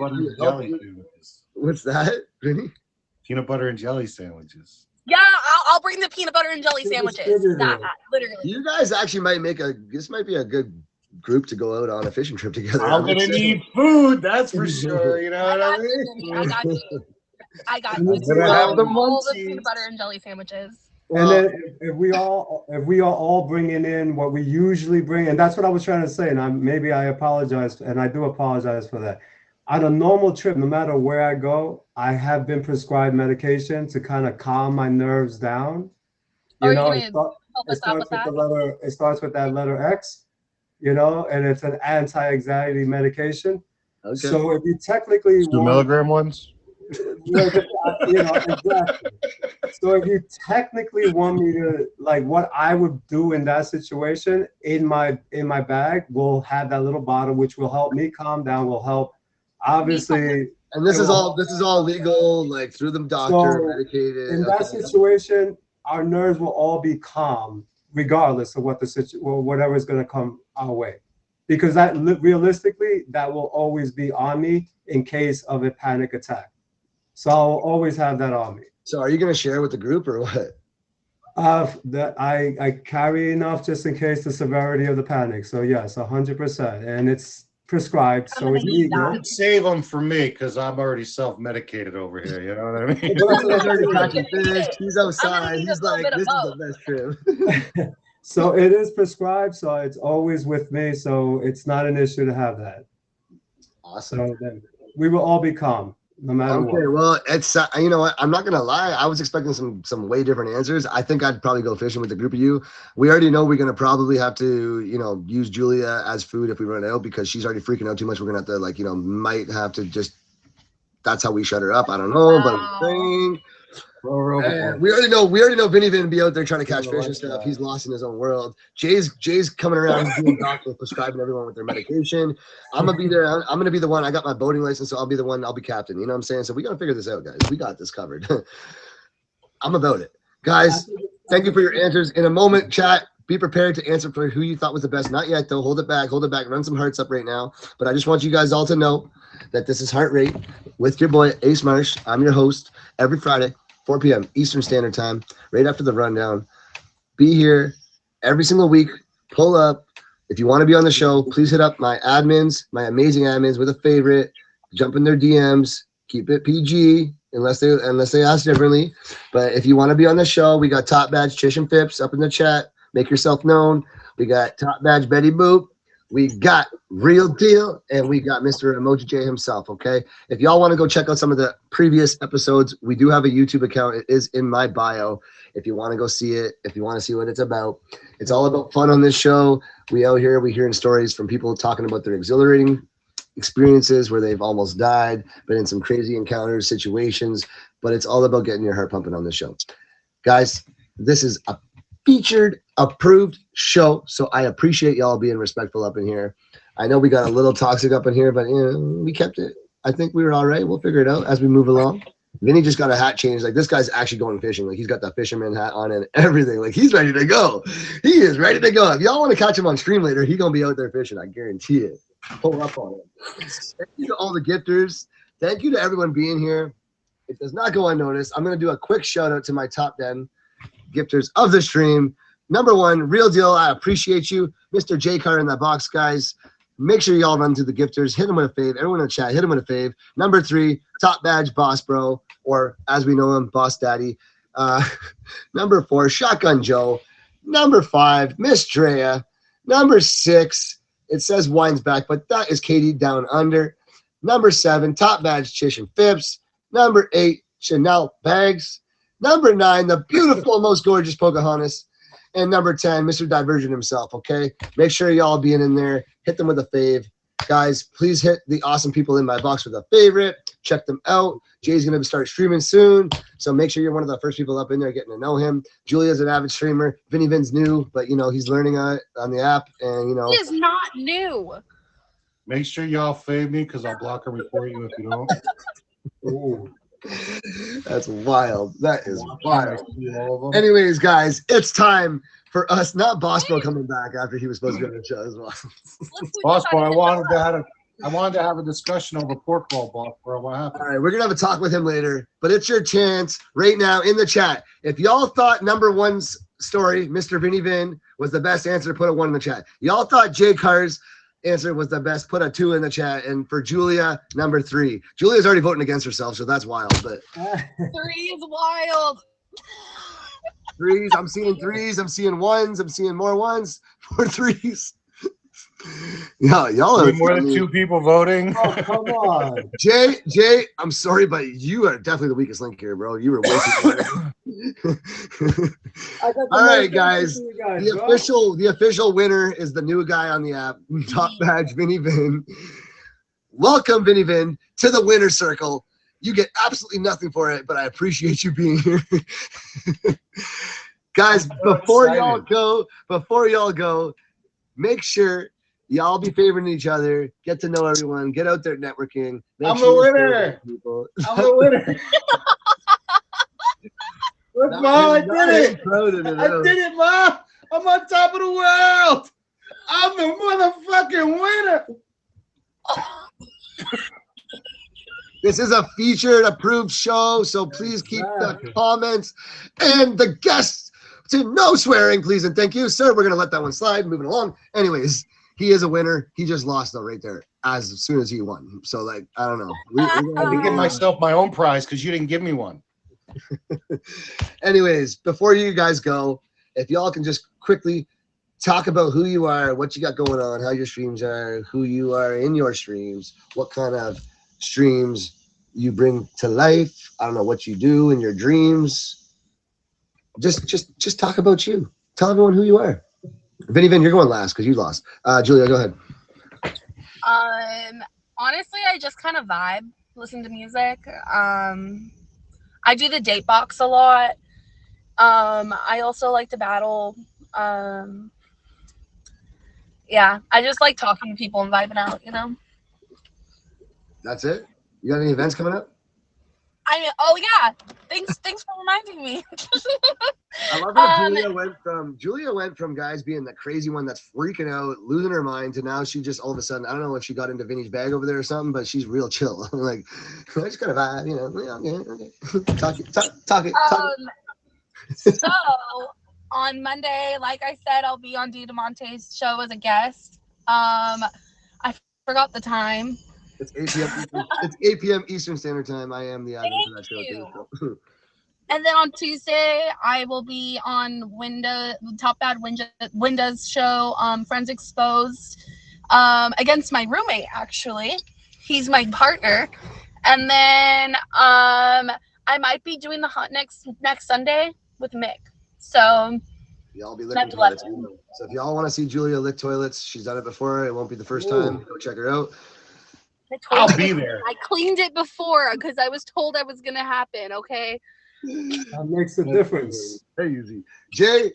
What's that, Vinny? peanut butter and jelly sandwiches. Yeah, I'll bring the peanut butter and jelly sandwiches. That, literally. You guys actually might make this might be a good group to go out on a fishing trip together. I'm gonna need food, that's for sure. You know what I mean? I got you. I got I'm you. gonna have the All the munchies. peanut butter and jelly sandwiches. And then if we are all bringing in what we usually bring, and that's what I was trying to say, and maybe I apologize, and I do apologize for that. On a normal trip, no matter where I go, I have been prescribed medication to kind of calm my nerves down. You know, it starts with that letter X, you know, and it's an anti-anxiety medication. Okay. So if you technically 2 milligram ones. you know, exactly. So if you technically want me to, like, what I would do in that situation, in my bag will have that little bottle, which will help me calm down, will help, obviously. And this is all legal, like through the doctor, medicated. In that situation, our nerves will all be calm, regardless of what whatever is going to come our way, because that realistically, that will always be on me in case of a panic attack. So I'll always have that on me. So are you going to share with the group or what? That I carry enough just in case the severity of the panic. So yes, 100%, and it's prescribed. So it's legal. Save them for me because I'm already self-medicated over here. You know what I mean? He's already catching fish. He's outside. He's like, this is the best trip. So it is prescribed. So it's always with me. So it's not an issue to have that. Awesome. So then we will all be calm. No matter what. Okay, well, it's you know what? I'm not gonna lie. I was expecting some way different answers. I think I'd probably go fishing with a group of you. We already know we're gonna probably have to, you know, use Julia as food if we run out because she's already freaking out too much. We're gonna have to, like, you know, might have to just. That's how we shut her up. I don't know, but I'm saying. We already know Vinny Vin be out there trying to catch fish and stuff. He's lost in his own world. Jay's coming around doing doctor, prescribing everyone with their medication. I'm gonna be there. I'm gonna be the one. I got my boating license, so I'll be the one. I'll be captain. You know what I'm saying? So we gotta figure this out, guys. We got this covered. I'm about it, guys. Thank you for your answers. In a moment, chat. Be prepared to answer for who you thought was the best. Not yet, though. Hold it back. Hold it back. Run some hearts up right now. But I just want you guys all to know that this is Heart Rate with your boy Ace Marsh. I'm your host every Friday. 4 p.m. Eastern Standard Time, right after the rundown. Be here every single week. Pull up. If you want to be on the show, please hit up my admins, my amazing admins with a favorite. Jump in their DMs. Keep it PG unless they ask differently. But if you want to be on the show, we got Top Badge Chish and Phipps up in the chat. Make yourself known. We got Top Badge Betty Boop. We got Real Deal, and we got Mr. Emoji J himself, okay? If y'all want to go check out some of the previous episodes, we do have a YouTube account. It is in my bio if you want to go see it, if you want to see what it's about. It's all about fun on this show. We out here, we hearing stories from people talking about their exhilarating experiences where they've almost died, been in some crazy encounters, situations, but it's all about getting your heart pumping on this show. Guys, this is a featured approved show, so I appreciate y'all being respectful up in here. I know we got a little toxic up in here, but you know, we kept it. I think we were all right. We'll figure it out as we move along. Vinny just got a hat change. Like, this guy's actually going fishing. Like, he's got that fisherman hat on and everything. Like, he's ready to go. He is ready to go. If y'all want to catch him on stream later, he's gonna be out there fishing. I guarantee it. Pull up on him. Thank you to all the gifters. Thank you to everyone being here. It does not go unnoticed. I'm gonna do a quick shout out to my top 10 gifters of the stream. Number 1, Real Deal. I appreciate you. Mr. J Car in that box, guys. Make sure y'all run to the gifters. Hit him with a fave. Everyone in the chat, hit him with a fave. Number 3, Top Badge Boss Bro, or as we know him, Boss Daddy. Number 4, Shotgun Joe. Number 5, Miss Drea. Number 6, it says Wine's Back, but that is Katie Down Under. Number 7, Top Badge Chish and Phipps. Number 8, Chanel Bags. Number 9, the beautiful, most gorgeous Pocahontas. And number 10, Mr. Diversion himself, okay? Make sure y'all being in there. Hit them with a fave. Guys, please hit the awesome people in my box with a favorite. Check them out. Jay's going to start streaming soon, so make sure you're one of the first people up in there getting to know him. Julia's an avid streamer. Vinny Vin's new, but, you know, he's learning on the app, and, you know. He is not new. Make sure y'all fave me because I'll block and report you if you don't. Ooh. That's wild. That is wild. Anyways, guys, it's time for us. Not Boss Bro coming back after he was supposed to be on the show as well. Boss Bro, I wanted to have I wanted to have a discussion over pork roll, Buff, bro. What All happened? right, we're gonna have a talk with him later, but it's your chance right now in the chat. If y'all thought number one's story, Mr. Vinny Vin, was the best answer, put a 1 in the chat. Y'all thought Jay Carr's answer was the best, put a 2 in the chat. And for Julia, number 3. Julia's already voting against herself, so that's wild. But 3 is wild. 3s, I'm seeing 3s, I'm seeing 1s, I'm seeing more 1s, more 3s. Yeah, y'all are More than 2 people voting. Oh, come on. Jay, I'm sorry, but you are definitely the weakest link here, bro. You were way too I got the All right, most guys. for you guys, The official winner is the new guy on the app, Top Badge Vinny Vin. Welcome, Vinny Vin, to the winner circle. You get absolutely nothing for it, but I appreciate you being here. Guys, I'm so before excited. y'all go, make sure y'all be favoring each other, get to know everyone, get out there networking. Make I'm sure the you're winner. favoring people. I'm the winner. Look, Mom, I did it. Proud of I did it, Mom. I'm on top of the world. I'm the motherfucking winner. This is a featured approved show, so please keep the Exactly. comments and the guests to no swearing, please and thank you, sir. We're gonna let that one slide. Moving along. Anyways, he is a winner. He just lost though right there as soon as he won. So like I don't know. I had to give myself my own prize because you didn't give me one. Anyways, before you guys go, if y'all can just quickly talk about who you are, what you got going on, how your streams are, who you are in your streams, what kind of streams you bring to life. I don't know what you do in your dreams. Just talk about you. Tell everyone who you are. Vinny Vin, you're going last because you lost. Julia, go ahead. Honestly, I just kind of vibe, listen to music. I do the date box a lot. I also like to battle. Yeah, I just like talking to people and vibing out, you know? That's it? You got any events coming up? Oh yeah. Thanks for reminding me. I love how Julia went from guys being the crazy one that's freaking out, losing her mind, to now she just all of a sudden, I don't know if she got into Vinny's bag over there or something, but she's real chill. Like I just kind of vibe, you know. Yeah, okay. Talk it. So on Monday, like I said, I'll be on D DeMonte's show as a guest. I forgot the time. It's 8 p.m. It's 8 p.m. Eastern Standard Time. I am the admin for that show too. And then on Tuesday, I will be on Top Bad Winda's show, Friends Exposed, against my roommate, actually. He's my partner. And then I might be doing the Hot next Sunday with Mick. So y'all be licking toilets. So if y'all want to see Julia lick toilets, she's done it before. It won't be the first time. Go check her out. I'll be there. I cleaned it before because I was told that was going to happen, okay? That makes a difference. Very easy. Jay,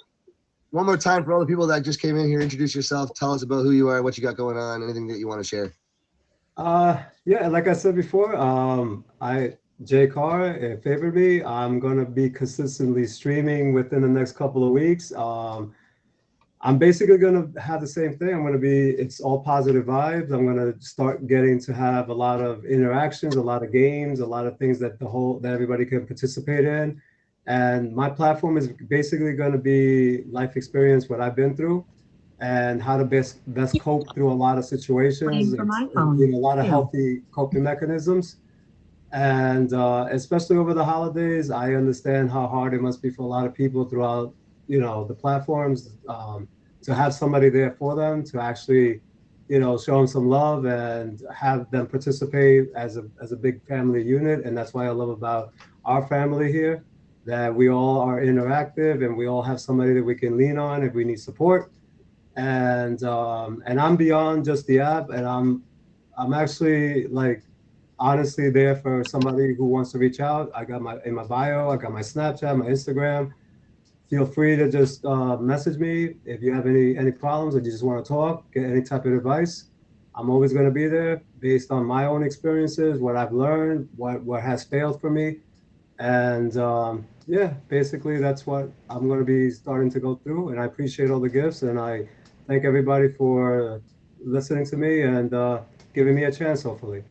one more time for all the people that just came in here, introduce yourself, tell us about who you are, what you got going on, anything that you want to share. Yeah, like I said before, Jay Carr, favored me. I'm gonna be consistently streaming within the next couple of weeks. I'm basically gonna have the same thing. It's all positive vibes. I'm gonna start getting to have a lot of interactions, a lot of games, a lot of things that everybody can participate in. And my platform is basically gonna be life experience, what I've been through, and how to best cope through a lot of situations, and a lot of healthy coping mechanisms. And especially over the holidays, I understand how hard it must be for a lot of people throughout, the platforms, to have somebody there for them, to actually, show them some love and have them participate as a big family unit. And that's what I love about our family here, that we all are interactive and we all have somebody that we can lean on if we need support. And I'm beyond just the app, and I'm actually honestly there for somebody who wants to reach out. I got in my bio, I got my Snapchat, my Instagram. Feel free to just message me if you have any problems or you just want to talk, get any type of advice. I'm always going to be there based on my own experiences, what I've learned, what has failed for me. And yeah, basically that's what I'm going to be starting to go through. And I appreciate all the gifts, and I thank everybody for listening to me. And giving me a chance, hopefully.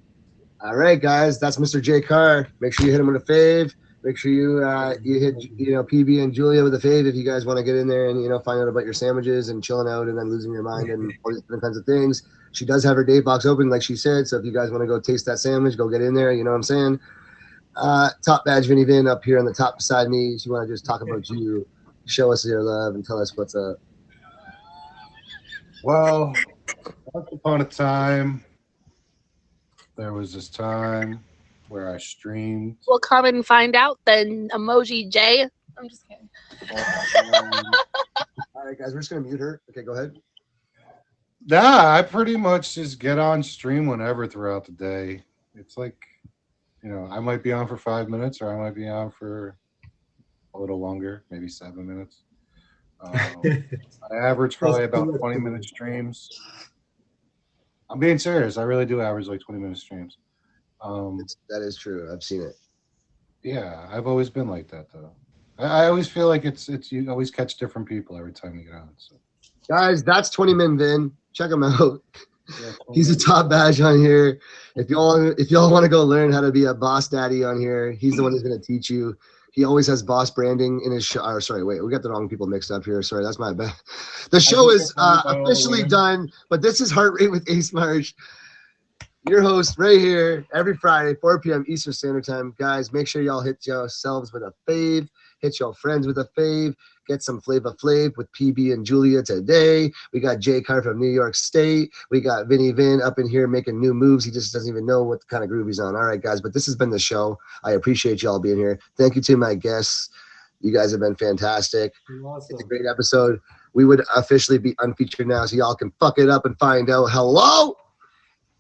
All right, guys, that's Mr. J Carr. Make sure you hit him with a fave. Make sure you you hit PB and Julia with a fave if you guys want to get in there and find out about your sandwiches and chilling out and then losing your mind and all these different kinds of things. She does have her date box open, like she said. So if you guys want to go taste that sandwich, go get in there. You know what I'm saying? Top badge Vinny Vin up here on the top beside me. If you want to just talk about you, show us your love and tell us what's up. Well, once upon a time, there was this time where I streamed. We'll come and find out then, Emoji J. I'm just kidding. All right, guys, we're just gonna mute her. Okay, go ahead. Nah, I pretty much just get on stream whenever throughout the day. It's like, I might be on for 5 minutes or I might be on for a little longer, maybe 7 minutes. I average probably about 20-minute streams. I'm being serious. I really do average like 20-minute streams. That is true. I've seen it. Yeah, I've always been like that though. I always feel like it's you always catch different people every time you get on. So. Guys, that's 20 Min Vin. Check him out. Yeah, He's a top badge on here. If y'all want to go learn how to be a boss daddy on here, he's the one who's going to teach you. He always has boss branding in his show. Or, sorry, wait, we got the wrong people mixed up here. Sorry, that's my bad. The show is officially done, but this is Heart Rate with Ace Marsh. Your host right here every Friday, 4 p.m. Eastern Standard Time. Guys, make sure y'all hit yourselves with a fave. Hit your friends with a fave. Get some Flava Flav with PB and Julia today. We got Jay Carr from New York State. We got Vinny Vin up in here making new moves. He just doesn't even know what kind of groove he's on. All right, guys, but this has been the show. I appreciate y'all being here. Thank you to my guests. You guys have been fantastic. Awesome. It's a great episode. We would officially be unfeatured now, so y'all can fuck it up and find out. Hello?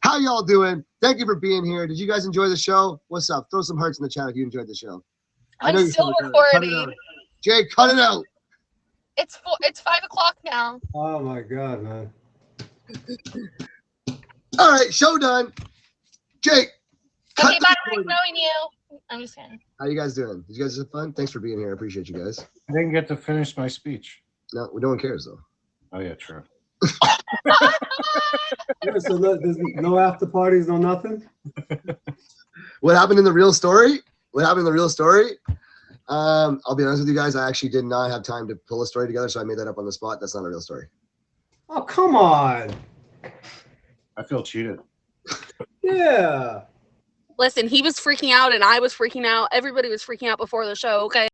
How y'all doing? Thank you for being here. Did you guys enjoy the show? What's up? Throw some hearts in the chat if you enjoyed the show. I know I'm you still said it. Cut it recording. out. Jay, cut it out. It's 5 o'clock now. Oh my God, man. All right, show done. Jake, cut Okay, the bye. Nice recording. knowing you. I'm just kidding. How you guys doing? Did you guys have fun? Thanks for being here. I appreciate you guys. I didn't get to finish my speech. No one cares though. Oh yeah, true. Yeah, so there's no after parties, no nothing? What happened in the real story? I'll be honest with you guys. I actually did not have time to pull a story together, so I made that up on the spot. That's not a real story. Oh, come on. I feel cheated. Yeah. Listen, he was freaking out and I was freaking out. Everybody was freaking out before the show, okay?